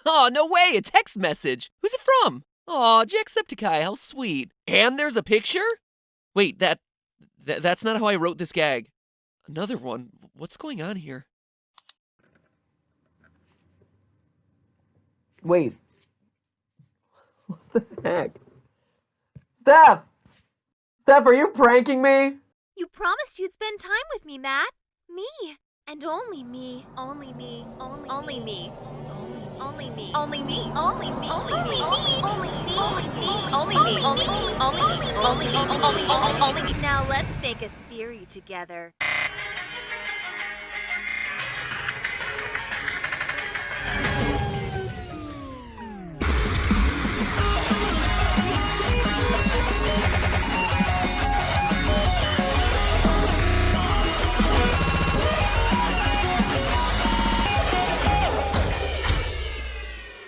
Aw, no way, a text message. Who's it from? Aw, Jacksepticeye, how sweet. And there's a picture? Wait, that's not how I wrote this gag. Another one? What's going on here? Wait. What the heck? Steph! Steph, are you pranking me? You promised you'd spend time with me, Matt. Me. And only me. Only me. Only me. Only me. Only me. Only me. Only me. Only me. Only me. Only me. Only me. Only me. Only me. Only me. Now let's make a theory together.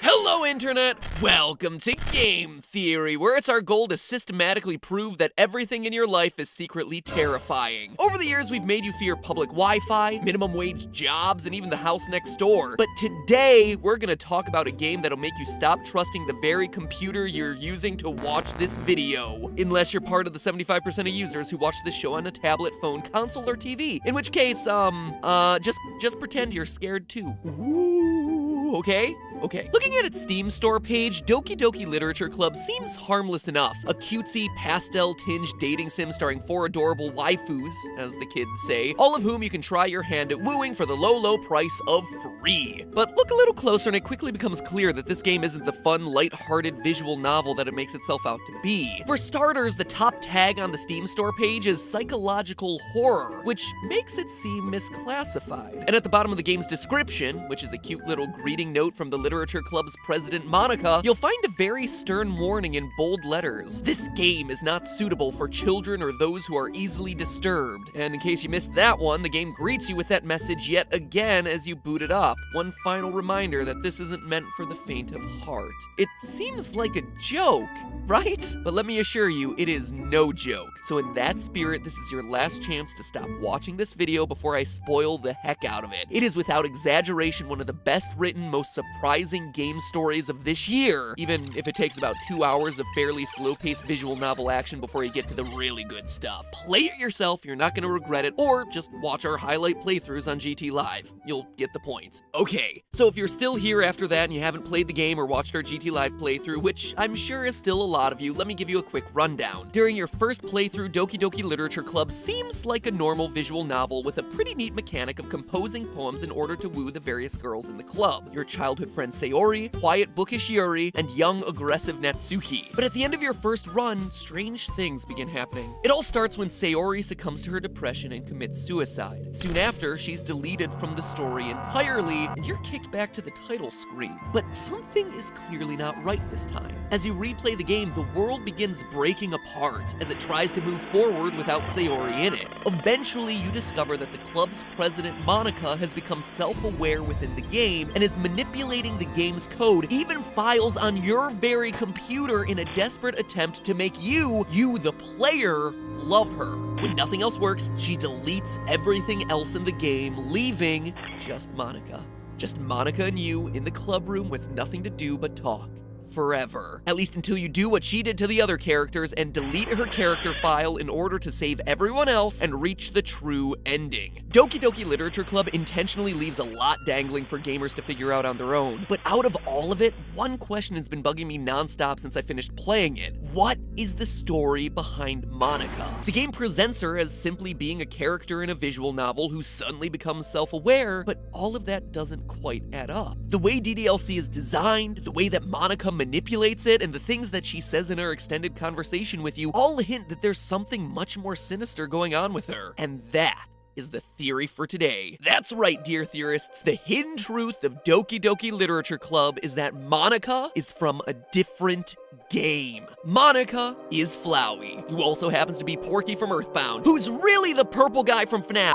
Hello, Internet! Welcome to Game Theory, where it's our goal to systematically prove that everything in your life is secretly terrifying. Over the years, we've made you fear public Wi-Fi, minimum wage jobs, and even the house next door. But today, we're gonna talk about a game that'll make you stop trusting the very computer you're using to watch this video. Unless you're part of the 75% of users who watch this show on a tablet, phone, console, or TV. In which case, just pretend you're scared too. Ooh, okay? Okay. Looking at its Steam store page, Doki Doki Literature Club seems harmless enough. A cutesy, pastel-tinged dating sim starring 4 adorable waifus, as the kids say, all of whom you can try your hand at wooing for the low, low price of free. But look a little closer and it quickly becomes clear that this game isn't the fun, light-hearted visual novel that it makes itself out to be. For starters, the top tag on the Steam store page is psychological horror, which makes it seem misclassified. And at the bottom of the game's description, which is a cute little greeting note from the Literature Club's president, Monika, you'll find a very stern warning in bold letters. This game is not suitable for children or those who are easily disturbed. And in case you missed that one, the game greets you with that message yet again as you boot it up. One final reminder that this isn't meant for the faint of heart. It seems like a joke, right? But let me assure you, it is no joke. So in that spirit, this is your last chance to stop watching this video before I spoil the heck out of it. It is without exaggeration one of the best written, most surprising game stories of this year, even if it takes about 2 hours of fairly slow-paced visual novel action before you get to the really good stuff. Play it yourself, you're not gonna regret it, or just watch our highlight playthroughs on GT Live. You'll get the point. Okay, so if you're still here after that and you haven't played the game or watched our GT Live playthrough, which I'm sure is still a lot of you, let me give you a quick rundown. During your first playthrough, Doki Doki Literature Club seems like a normal visual novel with a pretty neat mechanic of composing poems in order to woo the various girls in the club. Your childhood friend Sayori, quiet bookish Yuri, and young aggressive Natsuki. But at the end of your first run, strange things begin happening. It all starts when Sayori succumbs to her depression and commits suicide. Soon after, she's deleted from the story entirely, and you're kicked back to the title screen. But something is clearly not right this time. As you replay the game, the world begins breaking apart as it tries to move forward without Sayori in it. Eventually, you discover that the club's president, Monika, has become self-aware within the game and is manipulating the game's code, even files on your very computer in a desperate attempt to make you, the player, love her. When nothing else works, she deletes everything else in the game, leaving just Monika. Just Monika and you in the club room with nothing to do but talk. Forever. At least until you do what she did to the other characters and delete her character file in order to save everyone else and reach the true ending. Doki Doki Literature Club intentionally leaves a lot dangling for gamers to figure out on their own, but out of all of it, one question has been bugging me nonstop since I finished playing it. What is the story behind Monika? The game presents her as simply being a character in a visual novel who suddenly becomes self-aware, but all of that doesn't quite add up. The way ddlc is designed, the way that Monika manipulates it, and the things that she says in her extended conversation with you all hint that there's something much more sinister going on with her. And that is the theory for today. That's right, dear theorists. The hidden truth of Doki Doki Literature Club is that Monika is from a different game. Monika is Flowey, who also happens to be Porky from Earthbound, who's really the purple guy from FNAF.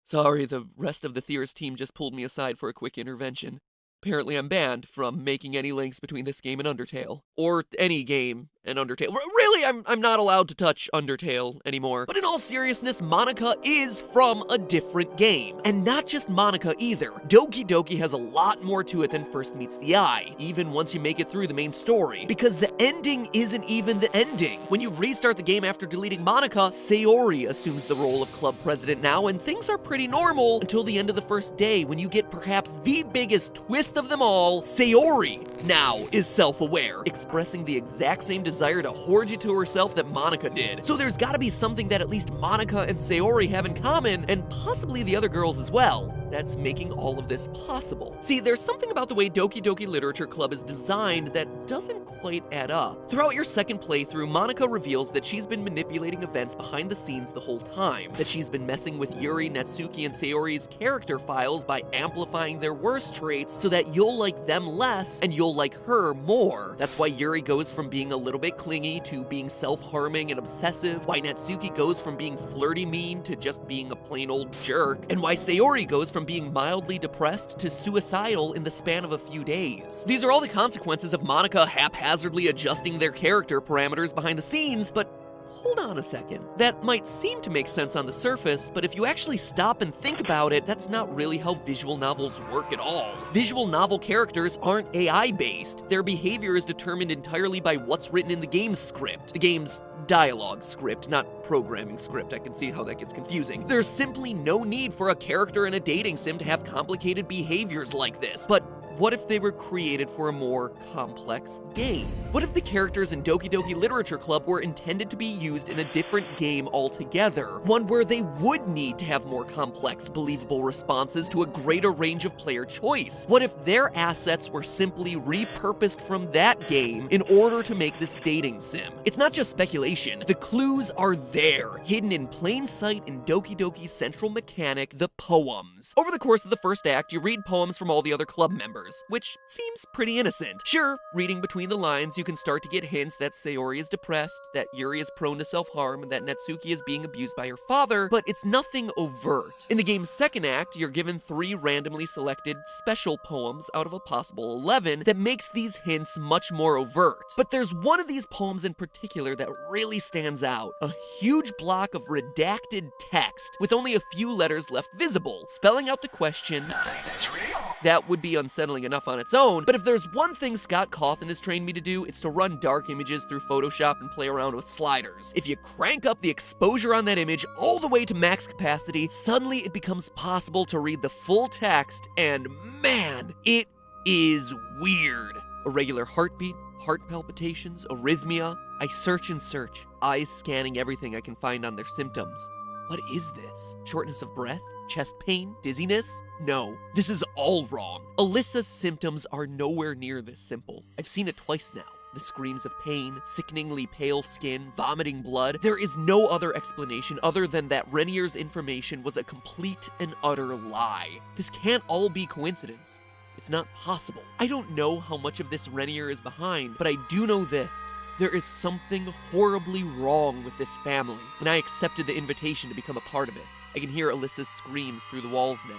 Sorry, the rest of the theorist team just pulled me aside for a quick intervention. Apparently I'm banned from making any links between this game and Undertale. Or any game and Undertale. Really, I'm not allowed to touch Undertale anymore. But in all seriousness, Monika is from a different game. And not just Monika either. Doki Doki has a lot more to it than first meets the eye, even once you make it through the main story. Because the ending isn't even the ending. When you restart the game after deleting Monika, Sayori assumes the role of club president now, and things are pretty normal until the end of the first day, when you get perhaps the biggest twist of them all. Sayori now is self-aware, expressing the exact same desire to hoard you to herself that Monika did. So there's gotta be something that at least Monika and Sayori have in common, and possibly the other girls as well, that's making all of this possible. See, there's something about the way Doki Doki Literature Club is designed that doesn't quite add up. Throughout your second playthrough, Monika reveals that she's been manipulating events behind the scenes the whole time, that she's been messing with Yuri, Natsuki, and Sayori's character files by amplifying their worst traits so that you'll like them less and you'll like her more. That's why Yuri goes from being a little bit clingy to being self-harming and obsessive, why Natsuki goes from being flirty mean to just being a plain old jerk, and why Sayori goes from being mildly depressed to suicidal in the span of a few days. These are all the consequences of Monika haphazardly adjusting their character parameters behind the scenes, but hold on a second. That might seem to make sense on the surface, but if you actually stop and think about it, that's not really how visual novels work at all. Visual novel characters aren't AI-based. Their behavior is determined entirely by what's written in the game's script. The game's dialogue script, not programming script. I can see how that gets confusing. There's simply no need for a character in a dating sim to have complicated behaviors like this. But what if they were created for a more complex game? What if the characters in Doki Doki Literature Club were intended to be used in a different game altogether? One where they would need to have more complex, believable responses to a greater range of player choice? What if their assets were simply repurposed from that game in order to make this dating sim? It's not just speculation. The clues are there, hidden in plain sight in Doki Doki's central mechanic, the poems. Over the course of the first act, you read poems from all the other club members, which seems pretty innocent. Sure, reading between the lines, you can start to get hints that Sayori is depressed, that Yuri is prone to self-harm, and that Natsuki is being abused by her father, but it's nothing overt. In the game's second act, you're given 3 randomly selected special poems out of a possible 11 that makes these hints much more overt. But there's one of these poems in particular that really stands out. A huge block of redacted text with only a few letters left visible, spelling out the question, "Nothing is real." That would be unsettling enough on its own, but if there's one thing Scott Cawthon has trained me to do, it's to run dark images through Photoshop and play around with sliders. If you crank up the exposure on that image all the way to max capacity, suddenly it becomes possible to read the full text, and man, it is weird. Irregular heartbeat, heart palpitations, arrhythmia. I search and search, eyes scanning everything I can find on their symptoms. What is this? Shortness of breath? Chest pain? Dizziness? No, this is all wrong. Alyssa's symptoms are nowhere near this simple. I've seen it twice now. The screams of pain, sickeningly pale skin, vomiting blood. There is no other explanation other than that Renier's information was a complete and utter lie. This can't all be coincidence. It's not possible. I don't know how much of this Renier is behind, but I do know this. There is something horribly wrong with this family, and I accepted the invitation to become a part of it. I can hear Alyssa's screams through the walls now.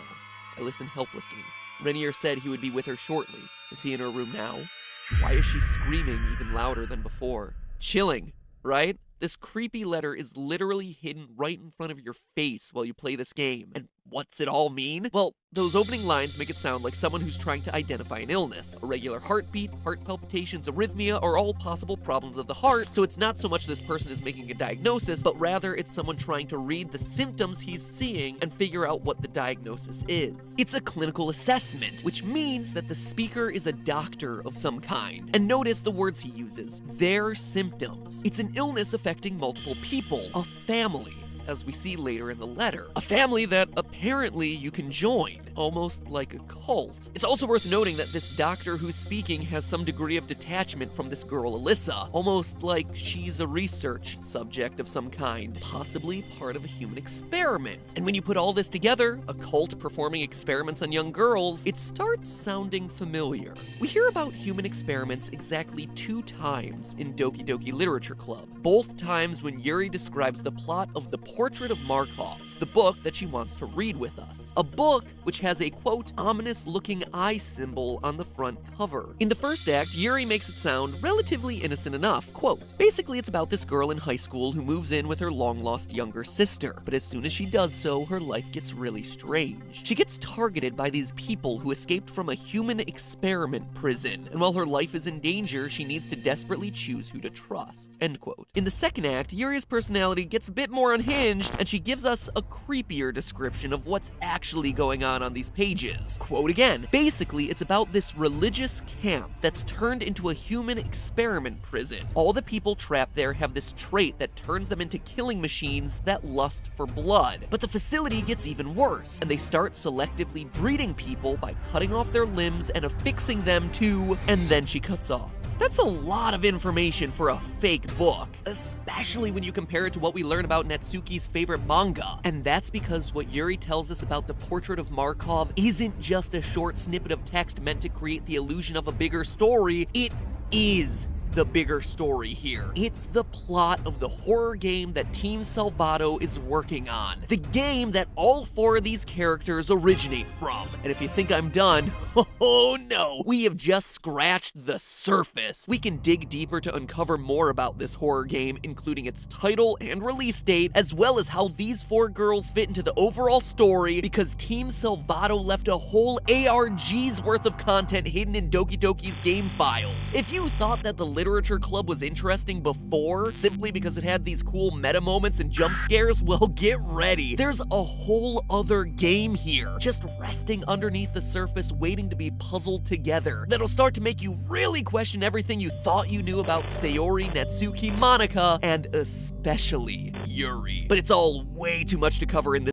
I listen helplessly. Renier said he would be with her shortly. Is he in her room now? Why is she screaming even louder than before? Chilling, right? This creepy letter is literally hidden right in front of your face while you play this game. And what's it all mean? Well, those opening lines make it sound like someone who's trying to identify an illness. Irregular heartbeat, heart palpitations, arrhythmia are all possible problems of the heart, so it's not so much this person is making a diagnosis, but rather it's someone trying to read the symptoms he's seeing and figure out what the diagnosis is. It's a clinical assessment, which means that the speaker is a doctor of some kind. And notice the words he uses, their symptoms. It's an illness affecting multiple people, a family. as we see later in the letter. A family that apparently you can join, almost like a cult. It's also worth noting that this doctor who's speaking has some degree of detachment from this girl Alyssa, almost like she's a research subject of some kind, possibly part of a human experiment. And when you put all this together, a cult performing experiments on young girls, it starts sounding familiar. We hear about human experiments exactly 2 times in Doki Doki Literature Club, both times when Yuri describes the plot of The Portrait of Markov, the book that she wants to read with us. A book which has a, quote, ominous-looking eye symbol on the front cover. In the first act, Yuri makes it sound relatively innocent enough. Quote, basically it's about this girl in high school who moves in with her long-lost younger sister, but as soon as she does so, her life gets really strange. She gets targeted by these people who escaped from a human experiment prison, and while her life is in danger, she needs to desperately choose who to trust. End quote. In the second act, Yuri's personality gets a bit more unhinged, and she gives us a creepier description of what's actually going on these pages. Quote again, basically it's about this religious camp that's turned into a human experiment prison. All the people trapped there have this trait that turns them into killing machines that lust for blood. But the facility gets even worse, and they start selectively breeding people by cutting off their limbs and affixing them to, and then she cuts off. That's a lot of information for a fake book, especially when you compare it to what we learn about Natsuki's favorite manga. And that's because what Yuri tells us about The Portrait of Markov isn't just a short snippet of text meant to create the illusion of a bigger story, it is the bigger story here. It's the plot of the horror game that Team Salvato is working on. The game that all 4 of these characters originate from. And if you think I'm done, oh no, we have just scratched the surface. We can dig deeper to uncover more about this horror game, including its title and release date, as well as how these 4 girls fit into the overall story, because Team Salvato left a whole ARG's worth of content hidden in Doki Doki's game files. If you thought that the Literature Club was interesting before, simply because it had these cool meta moments and jump scares, well, get ready. There's a whole other game here, just resting underneath the surface, waiting to be puzzled together, that'll start to make you really question everything you thought you knew about Sayori, Natsuki, Monika, and especially Yuri. But it's all way too much to cover in this